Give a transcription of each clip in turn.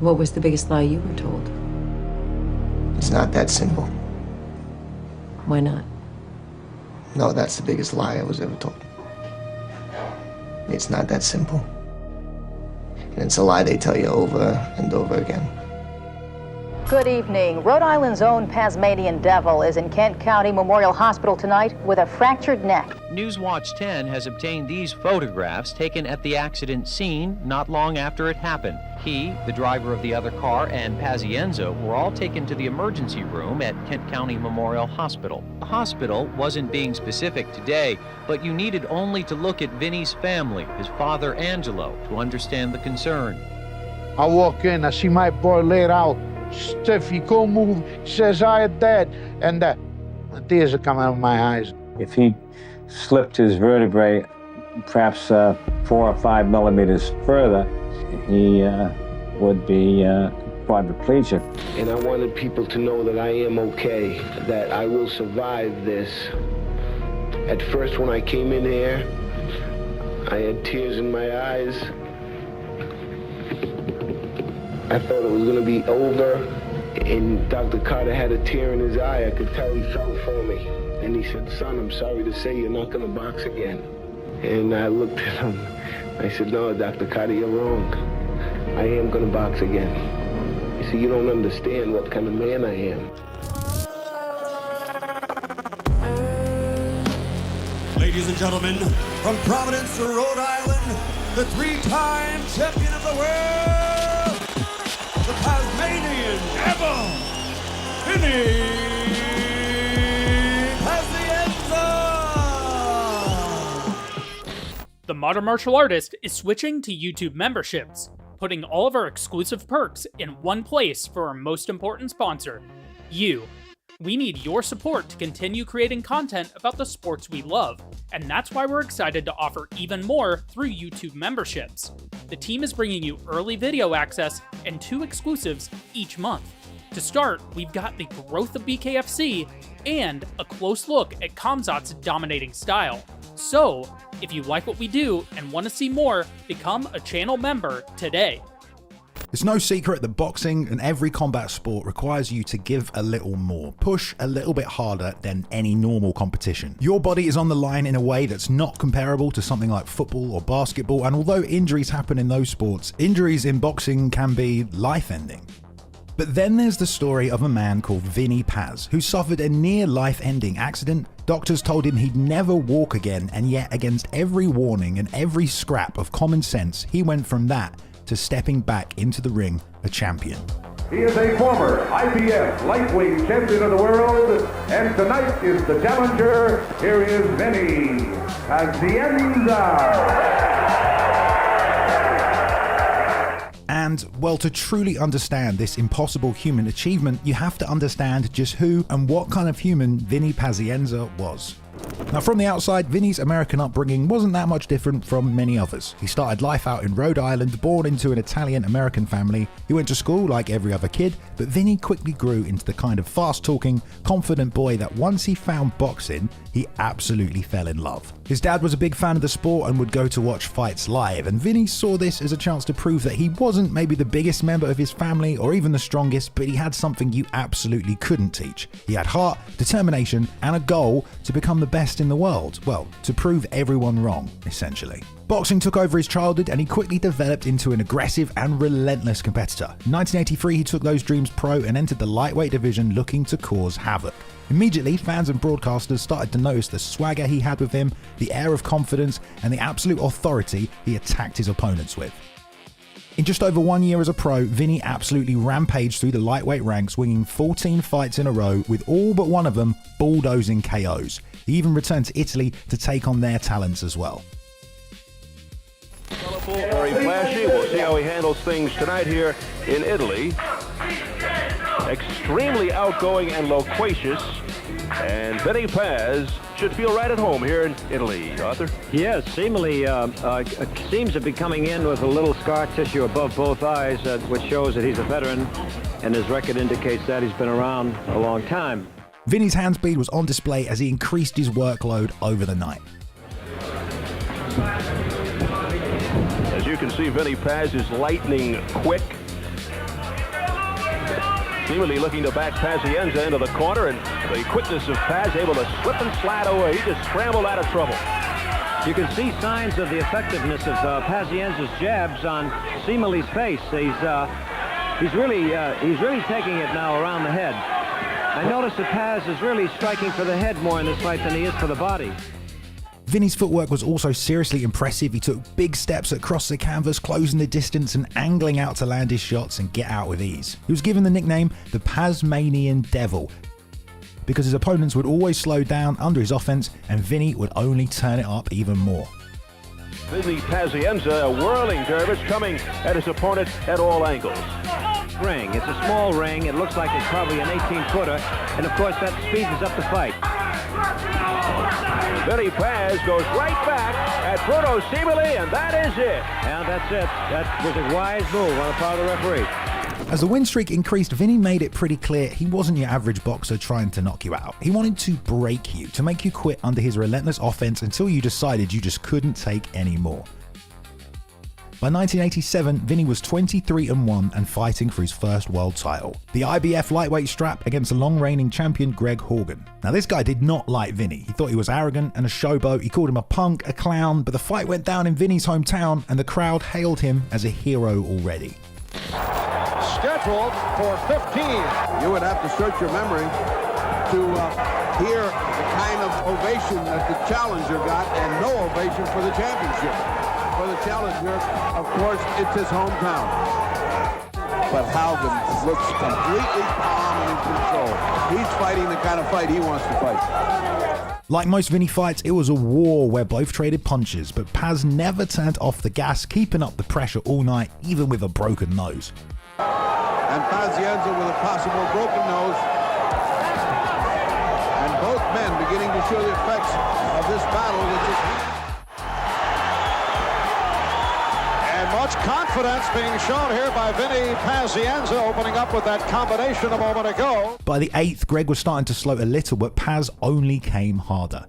What was the biggest lie you were told? It's not that simple. Why not? No, that's the biggest lie I was ever told. It's not that simple. And it's a lie they tell you over and over again. Good evening. Rhode Island's own Pazmanian Devil is in Kent County Memorial Hospital tonight with a fractured neck. Newswatch 10 has obtained these photographs taken at the accident scene not long after it happened. He, the driver of the other car, and Pazienza were all taken to the emergency room at Kent County Memorial Hospital. The hospital wasn't being specific today, but you needed only to look at Vinny's family, his father Angelo, to understand the concern. I walk in, I see my boy laid out, stiff, he can't move, he says, "I am dead," and the tears are coming out of my eyes. If he slipped his vertebrae perhaps 4 or 5 millimeters further, he would be quadriplegic. And I wanted people to know that I am okay, that I will survive this. At first, when I came in here, I had tears in my eyes. I thought it was going to be over, and Dr. Carter had a tear in his eye. I could tell he felt for me. And he said, "Son, I'm sorry to say you're not going to box again." And I looked at him. I said, "No, Dr. Carter, you're wrong. I am going to box again." He said, "You don't understand what kind of man I am." Ladies and gentlemen, from Providence, Rhode Island, the 3-time champion of the world, the Pazmanian Devil, Vinny Pazienza! The modern martial artist is switching to YouTube memberships, putting all of our exclusive perks in one place for our most important sponsor, you. We need your support to continue creating content about the sports we love, and that's why we're excited to offer even more through YouTube memberships. The team is bringing you early video access and 2 exclusives each month. To start, we've got the growth of BKFC and a close look at Kamzat's dominating style. So, if you like what we do and want to see more, become a channel member today. It's no secret that boxing and every combat sport requires you to give a little more, push a little bit harder than any normal competition. Your body is on the line in a way that's not comparable to something like football or basketball, and although injuries happen in those sports, injuries in boxing can be life-ending. But then there's the story of a man called Vinny Paz, who suffered a near life-ending accident. Doctors told him he'd never walk again, and yet against every warning and every scrap of common sense, he went from that to stepping back into the ring a champion. He is a former IBF lightweight champion of the world, and tonight is the challenger. Here is Vinny Pazienza. And, well, to truly understand this impossible human achievement, you have to understand just who and what kind of human Vinny Pazienza was. Now, from the outside, Vinny's American upbringing wasn't that much different from many others. He started life out in Rhode Island, born into an Italian-American family. He went to school like every other kid, but Vinny quickly grew into the kind of fast-talking, confident boy that once he found boxing, he absolutely fell in love. His dad was a big fan of the sport and would go to watch fights live, and Vinny saw this as a chance to prove that he wasn't maybe the biggest member of his family or even the strongest, but he had something you absolutely couldn't teach. He had heart, determination, and a goal to become the best in the world. Well, to prove everyone wrong, essentially. Boxing took over his childhood and he quickly developed into an aggressive and relentless competitor. In 1983, he took those dreams pro and entered the lightweight division looking to cause havoc. Immediately, fans and broadcasters started to notice the swagger he had with him, the air of confidence, and the absolute authority he attacked his opponents with. In just over 1 year as a pro, Vinny absolutely rampaged through the lightweight ranks, winning 14 fights in a row, with all but one of them bulldozing KOs. He even returned to Italy to take on their talents as well. Colorful, very flashy. We'll see how he handles things tonight here in Italy. Extremely outgoing and loquacious. And Vinny Paz should feel right at home here in Italy. Arthur? Yes, seemingly seems to be coming in with a little scar tissue above both eyes, which shows that he's a veteran, and his record indicates that he's been around a long time. Vinny's hand speed was on display as he increased his workload over the night. As you can see, Vinny Paz is lightning quick. seemingly looking to back Pazienza into the corner, and the quickness of Paz able to slip and slide away. He just scrambled out of trouble. You can see signs of the effectiveness of Pazienza's jabs on Seemely's face. He's really taking it now around the head. I notice that Paz is really striking for the head more in this fight than he is for the body. Vinny's footwork was also seriously impressive. He took big steps across the canvas, closing the distance and angling out to land his shots and get out with ease. He was given the nickname the Pazmanian Devil, because his opponents would always slow down under his offense and Vinny would only turn it up even more. Vinny Pazienza, a whirling dervish, coming at his opponent at all angles. Ring. It's a small ring. It looks like it's probably an 18-footer, and of course that speeds up the fight. Vinny Paz goes right back at Bruno Seemely, and that is it. Yeah, that's it. That was a wise move on the part of the referee. As the win streak increased, Vinny made it pretty clear he wasn't your average boxer trying to knock you out. He wanted to break you, to make you quit under his relentless offense until you decided you just couldn't take any more. By 1987, Vinny was 23-1 and fighting for his first world title, the IBF lightweight strap against the long-reigning champion Greg Haugen. Now this guy did not like Vinny. He thought he was arrogant and a showboat. He called him a punk, a clown, but the fight went down in Vinny's hometown and the crowd hailed him as a hero already. Scheduled for 15. You would have to search your memory to hear the kind of ovation that the challenger got and no ovation for the championship. For the challenger, of course, it's his hometown. But Haugen looks completely calm and in control. He's fighting the kind of fight he wants to fight. Like most Vinny fights, it was a war where both traded punches, but Paz never turned off the gas, keeping up the pressure all night, even with a broken nose. And Pazienza with a possible broken nose. And both men beginning to show the effects of this battle, which is... And much confidence being shown here by Vinny Pazienza, opening up with that combination a moment ago. By the 8th, Greg was starting to slow a little, but Paz only came harder.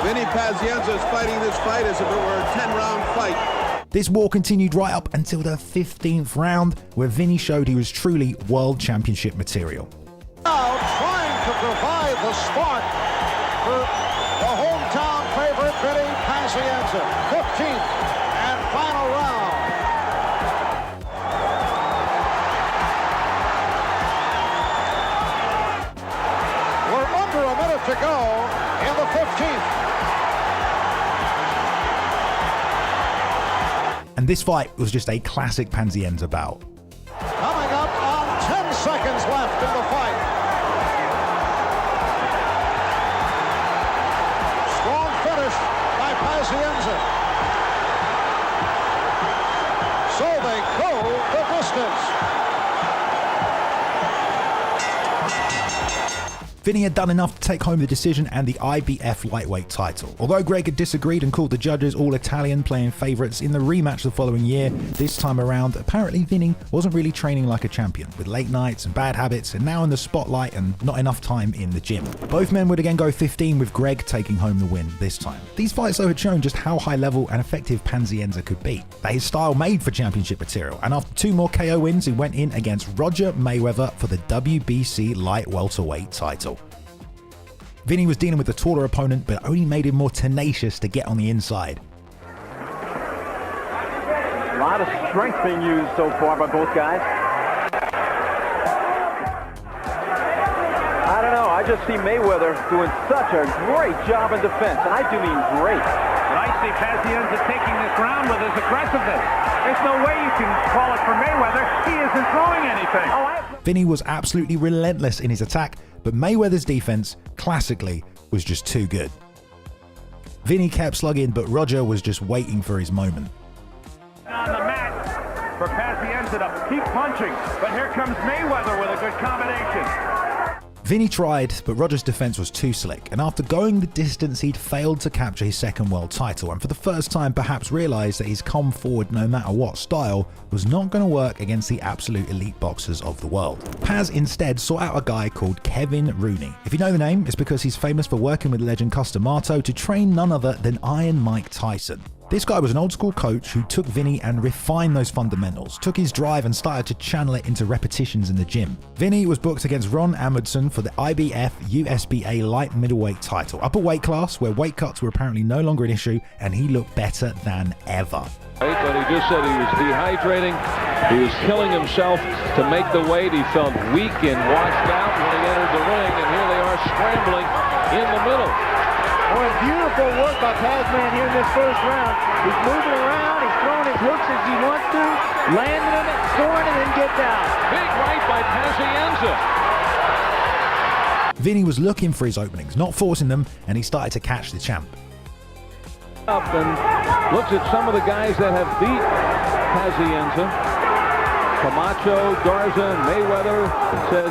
Vinny Pazienza is fighting this fight as if it were a 10-round fight. This war continued right up until the 15th round, where Vinny showed he was truly world championship material. Now trying to provide the spark for the hometown favorite, Vinny Pazienza. 15th and final round. We're under a minute to go in the 15th. And this fight was just a classic Pazienza bout. Coming up on 10 seconds left in the fight. Strong finish by Pazienza. So they go the distance. Vinny had done enough to take home the decision and the IBF lightweight title. Although Greg had disagreed and called the judges all Italian, playing favourites in the rematch the following year, this time around, apparently Vinny wasn't really training like a champion, with late nights and bad habits, and now in the spotlight and not enough time in the gym. Both men would again go 15, with Greg taking home the win this time. These fights though had shown just how high level and effective Pazienza could be, that his style made for championship material, and after 2 more KO wins, he went in against Roger Mayweather for the WBC light welterweight title. Vinny was dealing with a taller opponent, but only made him more tenacious to get on the inside. A lot of strength being used so far by both guys. I don't know, I just see Mayweather doing such a great job in defense, and I do mean great. But I see Pazienza taking this round with his aggressiveness. There's no way you can call it for Mayweather. He isn't throwing anything. Vinny was absolutely relentless in his attack, but Mayweather's defense, classically, was just too good. Vinny kept slugging, but Roger was just waiting for his moment. On the mat for Pazienza to keep punching, but here comes Mayweather with a good combination. Vinny tried, but Roger's defense was too slick, and after going the distance, he'd failed to capture his second world title, and for the first time perhaps realised that his come forward no matter what style was not going to work against the absolute elite boxers of the world. Paz instead sought out a guy called Kevin Rooney. If you know the name, it's because he's famous for working with legend Custamato to train none other than Iron Mike Tyson. This guy was an old school coach who took Vinny and refined those fundamentals, took his drive and started to channel it into repetitions in the gym. Vinny was booked against Ron Amundsen for the IBF USBA light middleweight title, upper weight class where weight cuts were apparently no longer an issue, and he looked better than ever. But he just said he was dehydrating, he was killing himself to make the weight, he felt weak and washed out when he entered the ring, and here they are scrambling in the middle. Boy, beautiful work by Pazman here in this first round. He's moving around, he's throwing his hooks as he wants to, landing them, scoring, and then gets out. Big right by Pazienza. Vinny was looking for his openings, not forcing them, and he started to catch the champ. Up and looks at some of the guys that have beat Pazienza. Camacho, Garza, Mayweather, says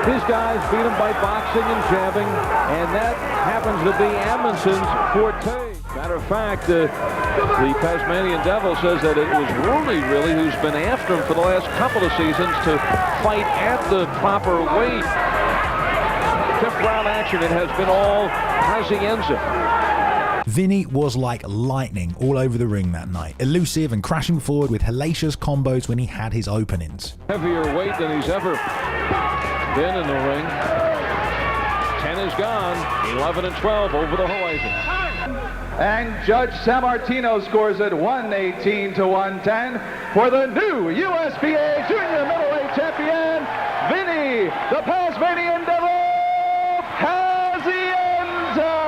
his guys beat him by boxing and jabbing, and that happens to be Amundsen's forte. Matter of fact, the Pazmanian Devil says that it was Rooney really who's been after him for the last couple of seasons to fight at the proper weight. Fifth round action, it has been all Pazienza. Vinny was like lightning all over the ring that night, elusive and crashing forward with hellacious combos when he had his openings. Heavier weight than he's ever been in the ring. 10 is gone, 11 and 12 over the horizon. And Judge Sammartino scores it 118 to 110 for the new USBA Junior Middleweight Champion, Vinny the Pazmanian Devil Pazienza.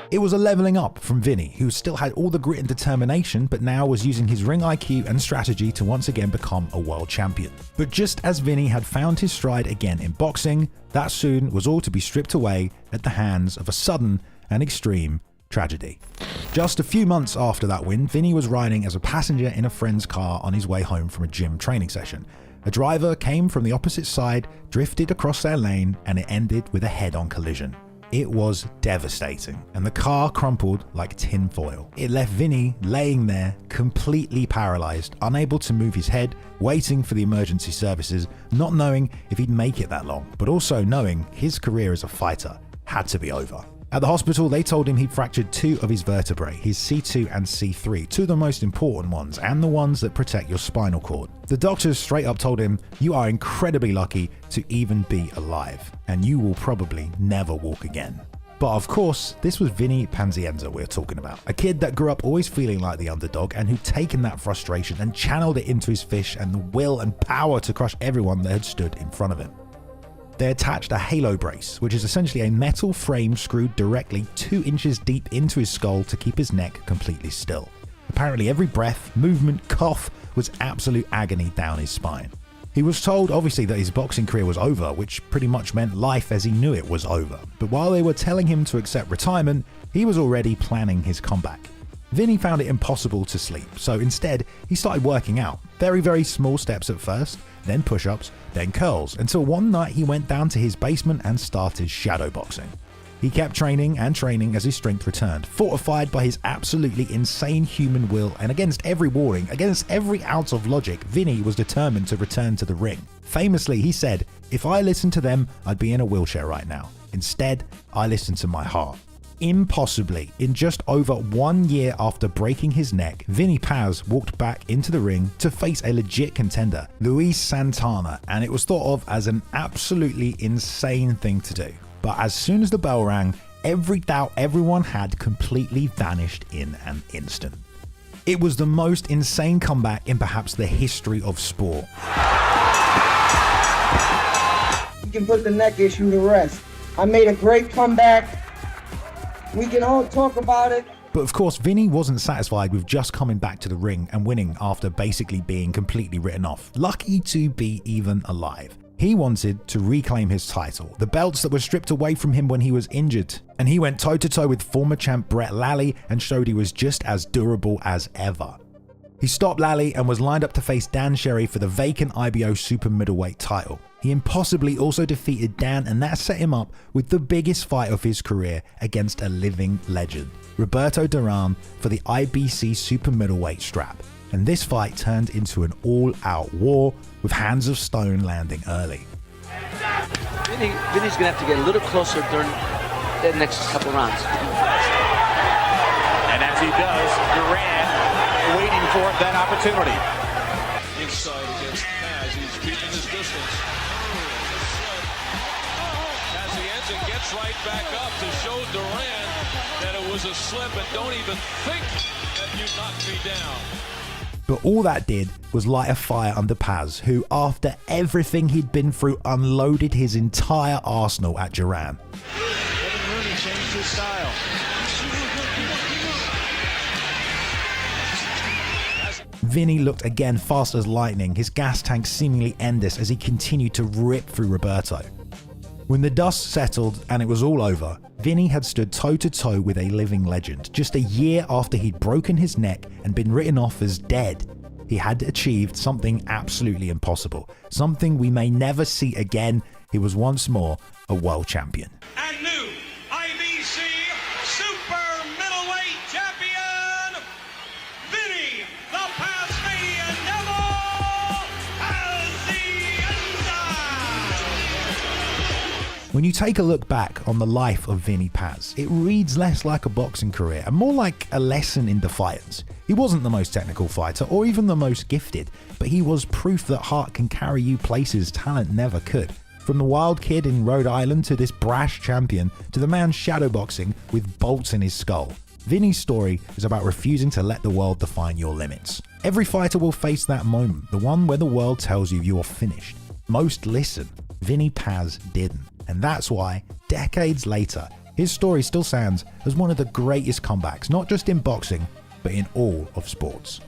It was a leveling up from Vinny, who still had all the grit and determination, but now was using his ring IQ and strategy to once again become a world champion. But just as Vinny had found his stride again in boxing, that soon was all to be stripped away at the hands of a sudden and extreme tragedy. Just a few months after that win, Vinny was riding as a passenger in a friend's car on his way home from a gym training session. A driver came from the opposite side, drifted across their lane, and it ended with a head-on collision. It was devastating, and the car crumpled like tin foil. It left Vinny laying there, completely paralyzed, unable to move his head, waiting for the emergency services, not knowing if he'd make it that long, but also knowing his career as a fighter had to be over. At the hospital, they told him he'd fractured 2 of his vertebrae, his C2 and C3, 2 of the most important ones, and the ones that protect your spinal cord. The doctors straight up told him, "You are incredibly lucky to even be alive, and you will probably never walk again." But of course, this was Vinny Pazienza we're talking about, a kid that grew up always feeling like the underdog and who'd taken that frustration and channeled it into his fish and the will and power to crush everyone that had stood in front of him. They attached a halo brace, which is essentially a metal frame screwed directly 2 inches deep into his skull to keep his neck completely still. Apparently every breath, movement, cough was absolute agony down his spine. He was told obviously that his boxing career was over, which pretty much meant life as he knew it was over. But while they were telling him to accept retirement, he was already planning his comeback. Vinny found it impossible to sleep, so instead he started working out. Very small steps at first, then push-ups, then curls, until one night he went down to his basement and started shadowboxing. He kept training and training as his strength returned, fortified by his absolutely insane human will, and against every warning, against every ounce of logic, Vinny was determined to return to the ring. Famously, he said, "If I listened to them, I'd be in a wheelchair right now. Instead, I listened to my heart." Impossibly, in just over 1 year after breaking his neck, Vinny Paz walked back into the ring to face a legit contender, Luis Santana, and it was thought of as an absolutely insane thing to do. But as soon as the bell rang, every doubt everyone had completely vanished in an instant. It was the most insane comeback in perhaps the history of sport. You can put the neck issue to rest. I made a great comeback. We can all talk about it. But of course, Vinny wasn't satisfied with just coming back to the ring and winning after basically being completely written off. Lucky to be even alive. He wanted to reclaim his title, the belts that were stripped away from him when he was injured. And he went toe-to-toe with former champ Brett Lally and showed he was just as durable as ever. He stopped Lally and was lined up to face Dan Sherry for the vacant IBO super middleweight title. He impossibly also defeated Dan, and that set him up with the biggest fight of his career against a living legend, Roberto Durán, for the IBC super middleweight strap. And this fight turned into an all-out war, with Hands of Stone landing early. Vinny's going to have to get a little closer during the next couple rounds. And as he does, Duran waiting for that opportunity. Inside against Paz, he's keeping his distance. Pazienza gets right back up to show Duran that it was a slip, and don't even think that you knocked me down. But all that did was light a fire under Paz, who, after everything he'd been through, unloaded his entire arsenal at Duran. Rooney changed his style. Vinny looked again fast as lightning, his gas tank seemingly endless as he continued to rip through Roberto. When the dust settled and it was all over, Vinny had stood toe-to-toe with a living legend. Just a year after he'd broken his neck and been written off as dead, he had achieved something absolutely impossible. Something we may never see again. He was once more a world champion. And new IBC Super Middleweight Champion, Vinny the Pazmanian Devil Pazienza! When you take a look back on the life of Vinny Paz, it reads less like a boxing career and more like a lesson in defiance. He wasn't the most technical fighter or even the most gifted, but he was proof that heart can carry you places talent never could. From the wild kid in Rhode Island to this brash champion to the man shadowboxing with bolts in his skull, Vinny's story is about refusing to let the world define your limits. Every fighter will face that moment, the one where the world tells you you are finished. Most listen, Vinny Paz didn't. And that's why, decades later, his story still stands as one of the greatest comebacks, not just in boxing, but in all of sports.